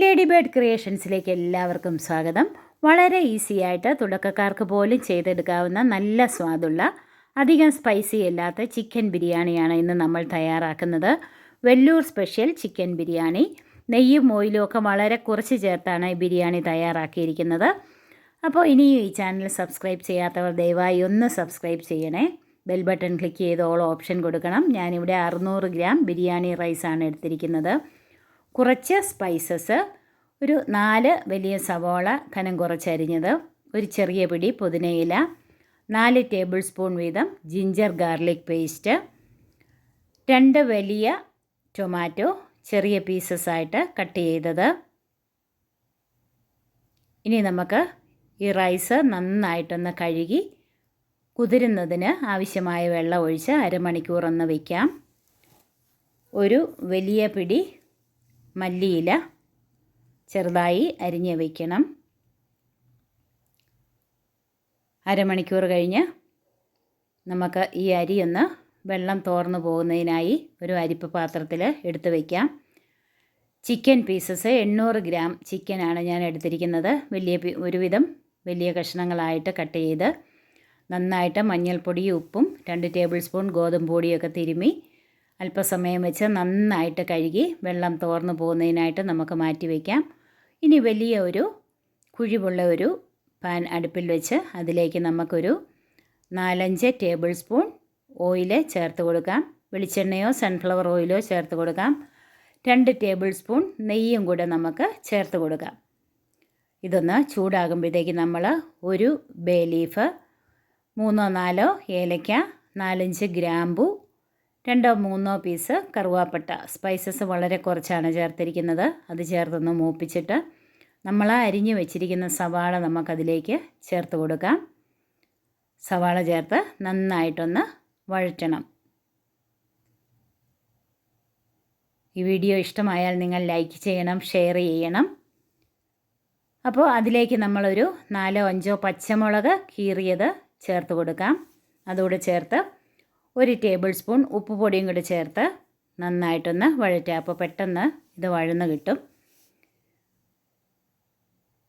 Lady bird ക്രിയേഷൻസിലേക്ക് എല്ലാവർക്കും സ്വാഗതം. വളരെ ഈസി ആയിട്ട് തുടക്കക്കാർക്ക് പോലും ചെയ്തെടുക്കാവുന്ന നല്ല സ്വാദുള്ള അധികം സ്പൈസി അല്ലാത്ത ചിക്കൻ ബിരിയാണിയാണ് ഇന്ന് നമ്മൾ തയ്യാറാക്കുന്നത്. Vellore special chicken biryani. നെയ്യും ഓയിലും ഒക്കെ വളരെ കുറച്ച് ചേർത്താണ് ഈ ബിരിയാണി തയ്യാറാക്കിയിരിക്കുന്നത്. അപ്പോൾ ഇനിയും ഈ ചാനൽ സബ്സ്ക്രൈബ് ചെയ്യാത്തവർ ദയവായി ഒന്ന് സബ്സ്ക്രൈബ് ചെയ്യണേ. ബെൽ ബട്ടൺ ക്ലിക്ക് ചെയ്ത് ഓൾ ഓപ്ഷൻ കൊടുക്കണം. ഞാനിവിടെ 600 ഗ്രാം ബിരിയാണി റൈസാണ് എടുത്തിരിക്കുന്നത്. കുറച്ച് സ്പൈസസ്, ഒരു 4 വലിയ സവോള കനം കുറച്ചരിഞ്ഞത്, ഒരു ചെറിയ പിടി പുതിനയില, 4 ടേബിൾ സ്പൂൺ വീതം ജിഞ്ചർ ഗാർലിക് പേസ്റ്റ്, 2 വലിയ ടൊമാറ്റോ ചെറിയ പീസസ് ആയിട്ട് കട്ട് ചെയ്തത്. ഇനി നമുക്ക് ഈ റൈസ് നന്നായിട്ടൊന്ന് കഴുകി കുതിരുന്നതിന് ആവശ്യമായ വെള്ളം ഒഴിച്ച് അരമണിക്കൂർ ഒന്ന് വയ്ക്കാം. ഒരു വലിയ പിടി മല്ലിയില ചെറുതായി അരിഞ്ഞ് വയ്ക്കണം. അരമണിക്കൂർ കഴിഞ്ഞ് നമുക്ക് ഈ അരി ഒന്ന് വെള്ളം തോർന്നു പോകുന്നതിനായി ഒരു അരിപ്പ് പാത്രത്തിൽ എടുത്ത് വയ്ക്കാം. ചിക്കൻ പീസസ് 800 ഗ്രാം ചിക്കനാണ് ഞാൻ എടുത്തിരിക്കുന്നത്. ഒരുവിധം വലിയ കഷ്ണങ്ങളായിട്ട് കട്ട് ചെയ്ത് നന്നായിട്ട് മഞ്ഞൾപ്പൊടിയും ഉപ്പും 2 ടേബിൾ സ്പൂൺ ഗോതമ്പ് പൊടിയൊക്കെ തിരുമ്മി അല്പസമയം വെച്ച് നന്നായിട്ട് കഴുകി വെള്ളം തോർന്നു പോകുന്നതിനായിട്ട് നമുക്ക് മാറ്റി വയ്ക്കാം. ഇനി വലിയ ഒരു കുഴിവുള്ള ഒരു പാൻ അടുപ്പിൽ വെച്ച് അതിലേക്ക് നമുക്കൊരു 4-5 ടേബിൾ സ്പൂൺ ഓയിൽ ചേർത്ത് കൊടുക്കാം. വെളിച്ചെണ്ണയോ സൺഫ്ലവർ ഓയിലോ ചേർത്ത് കൊടുക്കാം. 2 ടേബിൾ സ്പൂൺ നെയ്യും കൂടെ നമുക്ക് ചേർത്ത് കൊടുക്കാം. ഇതൊന്ന് ചൂടാകുമ്പോഴത്തേക്ക് നമ്മൾ ഒരു ബേ ലീഫ്, 3-4 ഏലക്ക, 4-5 ഗ്രാമ്പു, 2-3 പീസ് കറുവാപ്പട്ട, സ്പൈസസ് വളരെ കുറച്ചാണ് ചേർത്തിരിക്കുന്നത്, അത് ചേർത്തൊന്ന് മൂപ്പിച്ചിട്ട് നമ്മൾ അരിഞ്ഞു വെച്ചിരിക്കുന്ന സവാള നമുക്കതിലേക്ക് ചേർത്ത് കൊടുക്കാം. സവാള ചേർത്ത് നന്നായിട്ടൊന്ന് വഴറ്റണം. ഈ വീഡിയോ ഇഷ്ടമായാൽ നിങ്ങൾ ലൈക്ക് ചെയ്യണം, ഷെയർ ചെയ്യണം. അപ്പോൾ അതിലേക്ക് നമ്മളൊരു 4-5 പച്ചമുളക് കീറിയത് ചേർത്ത് കൊടുക്കാം. അതുകൂടെ ചേർത്ത് 1 ടേബിൾ സ്പൂൺ ഉപ്പ് പൊടിയും കൂടി ചേർത്ത് നന്നായിട്ടൊന്ന് വഴറ്റുക. അപ്പോൾ പെട്ടെന്ന് ഇത് വഴന്ന് കിട്ടും.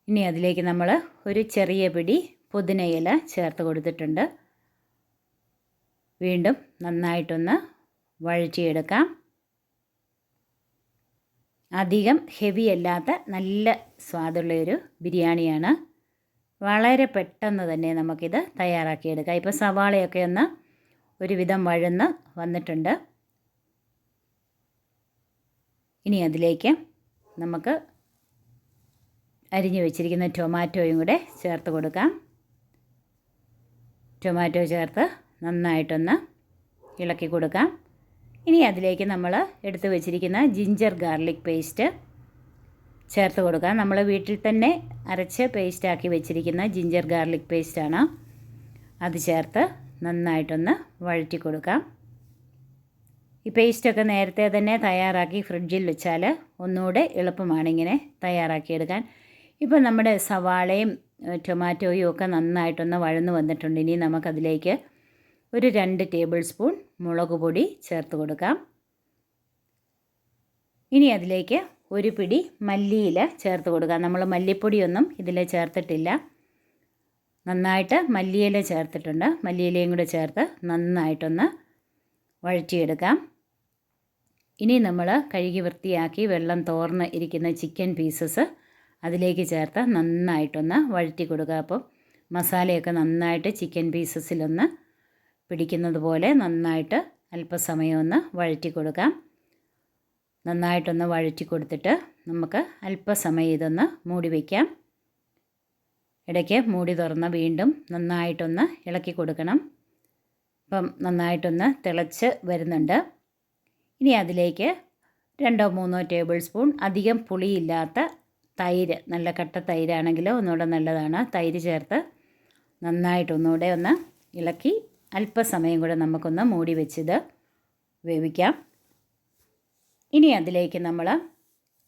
ഇനി അതിലേക്ക് നമ്മൾ ഒരു ചെറിയ പിടി പുതിനയില ചേർത്ത് കൊടുത്തിട്ടുണ്ട്. വീണ്ടും നന്നായിട്ടൊന്ന് വഴറ്റിയെടുക്കാം. അധികം ഹെവി അല്ലാത്ത നല്ല സ്വാദുള്ളൊരു ബിരിയാണിയാണ്. വളരെ പെട്ടെന്ന് തന്നെ നമുക്കിത് തയ്യാറാക്കിയെടുക്കാം. ഇപ്പോൾ സവാളയൊക്കെ ഒന്ന് ഒരുവിധം വഴന്ന് വന്നിട്ടുണ്ട്. ഇനി അതിലേക്ക് നമുക്ക് അരിഞ്ഞു വെച്ചിരിക്കുന്ന ടൊമാറ്റോയും കൂടെ ചേർത്ത് കൊടുക്കാം. ടൊമാറ്റോ ചേർത്ത് നന്നായിട്ടൊന്ന് ഇളക്കി കൊടുക്കാം. ഇനി അതിലേക്ക് നമ്മൾ എടുത്തു വെച്ചിരിക്കുന്ന ജിഞ്ചർ ഗാർലിക് പേസ്റ്റ് ചേർത്ത് കൊടുക്കാം. നമ്മൾ വീട്ടിൽ തന്നെ അരച്ച് പേസ്റ്റാക്കി വെച്ചിരിക്കുന്ന ജിഞ്ചർ ഗാർലിക് പേസ്റ്റാണ്. അത് ചേർത്ത് നന്നായിട്ടൊന്ന് വഴറ്റി കൊടുക്കാം. ഈ പേസ്റ്റൊക്കെ നേരത്തെ തന്നെ തയ്യാറാക്കി ഫ്രിഡ്ജിൽ വെച്ചാൽ ഒന്നുകൂടെ എളുപ്പമാണ് ഇങ്ങനെ തയ്യാറാക്കിയെടുക്കാൻ. ഇപ്പോൾ നമ്മുടെ സവാളയും ടൊമാറ്റോയും ഒക്കെ നന്നായിട്ടൊന്ന് വഴന്ന് വന്നിട്ടുണ്ട്. ഇനി നമുക്കതിലേക്ക് ഒരു 2 ടേബിൾ സ്പൂൺ മുളക് പൊടി ചേർത്ത് കൊടുക്കാം. ഇനി അതിലേക്ക് ഒരു പിടി മല്ലിയില ചേർത്ത് കൊടുക്കാം. നമ്മൾ മല്ലിപ്പൊടിയൊന്നും ഇതിൽ ചേർത്തിട്ടില്ല. നന്നായിട്ട് മല്ലിയില ചേർത്തിട്ടുണ്ട്. മല്ലിയിലയും കൂടെ ചേർത്ത് നന്നായിട്ടൊന്ന് വഴറ്റിയെടുക്കാം. ഇനി നമ്മൾ കഴുകി വൃത്തിയാക്കി വെള്ളം തോർന്ന് ഇരിക്കുന്ന ചിക്കൻ പീസസ് അതിലേക്ക് ചേർത്ത് നന്നായിട്ടൊന്ന് വഴറ്റി കൊടുക്കുക. അപ്പോൾ മസാലയൊക്കെ നന്നായിട്ട് ചിക്കൻ പീസസിലൊന്ന് പിടിക്കുന്നത് പോലെ നന്നായിട്ട് അല്പസമയം ഒന്ന് വഴറ്റി കൊടുക്കാം. നന്നായിട്ടൊന്ന് വഴറ്റി കൊടുത്തിട്ട് നമുക്ക് അല്പസമയം ഇതൊന്ന് മൂടി വയ്ക്കാം. ഇടയ്ക്ക് മൂടി തുറന്ന് വീണ്ടും നന്നായിട്ടൊന്ന് ഇളക്കി കൊടുക്കണം. ഇപ്പം നന്നായിട്ടൊന്ന് തിളച്ച് വരുന്നുണ്ട്. ഇനി അതിലേക്ക് 2-3 ടേബിൾ സ്പൂൺ അധികം പുളിയില്ലാത്ത തൈര്, നല്ല കട്ട തൈരാണെങ്കിലോ ഒന്നുകൂടെ നല്ലതാണ്, തൈര് ചേർത്ത് നന്നായിട്ടൊന്നുകൂടെ ഒന്ന് ഇളക്കി അല്പസമയം കൂടെ നമുക്കൊന്ന് മൂടി വെച്ചിത് വേവിക്കാം. ഇനി അതിലേക്ക് നമ്മൾ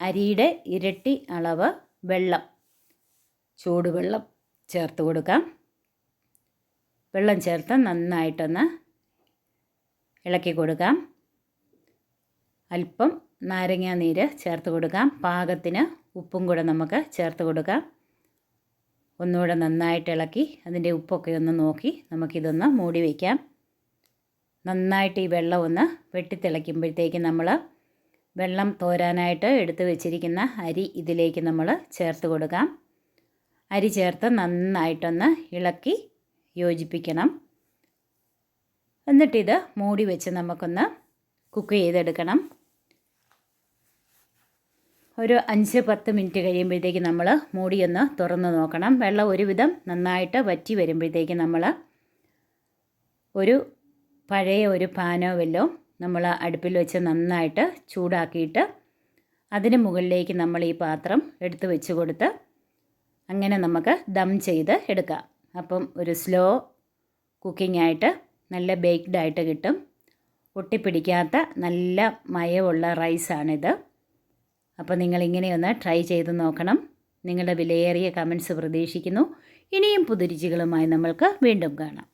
അരിയുടെ ഇരട്ടി അളവ് വെള്ളം, ചൂടുവെള്ളം ചേർത്ത് കൊടുക്കാം. വെള്ളം ചേർത്ത് നന്നായിട്ടൊന്ന് ഇളക്കി കൊടുക്കാം. അല്പം നാരങ്ങാ നീര് ചേർത്ത് കൊടുക്കാം. പാകത്തിന് ഉപ്പും കൂടെ നമുക്ക് ചേർത്ത് കൊടുക്കാം. ഒന്നുകൂടെ നന്നായിട്ട് ഇളക്കി അതിൻ്റെ ഉപ്പൊക്കെ ഒന്ന് നോക്കി നമുക്കിതൊന്ന് മൂടി വയ്ക്കാം. നന്നായിട്ട് ഈ വെള്ളം ഒന്ന് വെട്ടിത്തിളയ്ക്കുമ്പോഴത്തേക്ക് നമ്മൾ വെള്ളം തോരാനായിട്ട് എടുത്ത് വെച്ചിരിക്കുന്ന അരി ഇതിലേക്ക് നമ്മൾ ചേർത്ത് കൊടുക്കാം. അരി ചേർത്ത് നന്നായിട്ടൊന്ന് ഇളക്കി യോജിപ്പിക്കണം. എന്നിട്ടിത് മൂടി വെച്ച് നമുക്കൊന്ന് കുക്ക് ചെയ്തെടുക്കണം. ഒരു 5-10 മിനിറ്റ് കഴിയുമ്പോഴത്തേക്ക് നമ്മൾ മൂടിയൊന്ന് തുറന്ന് നോക്കണം. വെള്ളം ഒരുവിധം നന്നായിട്ട് വറ്റി വരുമ്പോഴത്തേക്ക് നമ്മൾ ഒരു പഴയ ഒരു പാനോ വല്ലോ നമ്മൾ അടുപ്പിൽ വെച്ച് നന്നായിട്ട് ചൂടാക്കിയിട്ട് അതിന് മുകളിലേക്ക് നമ്മൾ ഈ പാത്രം എടുത്ത് വെച്ച് കൊടുത്ത് അങ്ങനെ നമുക്ക് ദം ചെയ്ത് എടുക്കാം. അപ്പം ഒരു സ്ലോ കുക്കിംഗ് ആയിട്ട് നല്ല ബേക്ക്ഡ് ആയിട്ട് കിട്ടും. ഒട്ടിപ്പിടിക്കാത്ത നല്ല മയമുള്ള റൈസാണിത്. അപ്പോൾ നിങ്ങളിങ്ങനെയൊന്ന് ട്രൈ ചെയ്ത് നോക്കണം. നിങ്ങളുടെ വിലയേറിയ കമൻറ്റ്സ് പ്രതീക്ഷിക്കുന്നു. ഇനിയും പുതുരുചികളുമായി നമ്മൾക്ക് വീണ്ടും കാണാം.